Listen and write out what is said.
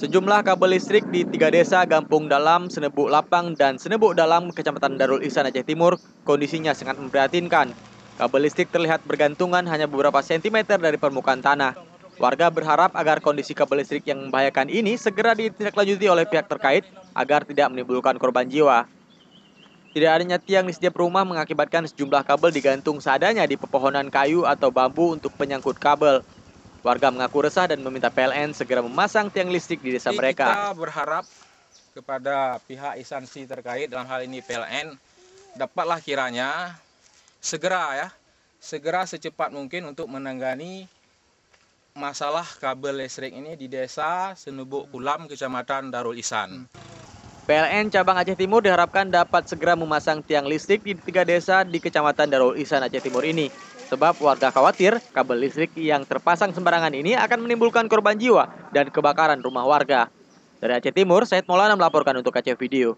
Sejumlah kabel listrik di 3 desa Gampung Dalam, Senebuk Lapang, dan Senebuk Dalam, Kecamatan Darul Ihsan, Aceh Timur, kondisinya sangat memprihatinkan. Kabel listrik terlihat bergantungan hanya beberapa sentimeter dari permukaan tanah. Warga berharap agar kondisi kabel listrik yang membahayakan ini segera ditindaklanjuti oleh pihak terkait agar tidak menimbulkan korban jiwa. Tidak adanya tiang di setiap rumah mengakibatkan sejumlah kabel digantung seadanya di pepohonan kayu atau bambu untuk penyangkut kabel. Warga mengaku resah dan meminta PLN segera memasang tiang listrik di desa mereka. Kita berharap kepada pihak instansi terkait, dalam hal ini PLN, dapatlah kiranya segera secepat mungkin untuk menangani masalah kabel listrik ini di desa Senebuk Kulam, Kecamatan Darul Ihsan. PLN Cabang Aceh Timur diharapkan dapat segera memasang tiang listrik di 3 desa di Kecamatan Darul Ihsan, Aceh Timur ini. Sebab warga khawatir kabel listrik yang terpasang sembarangan ini akan menimbulkan korban jiwa dan kebakaran rumah warga. Dari Aceh Timur, Said Maulana melaporkan untuk Aceh Video.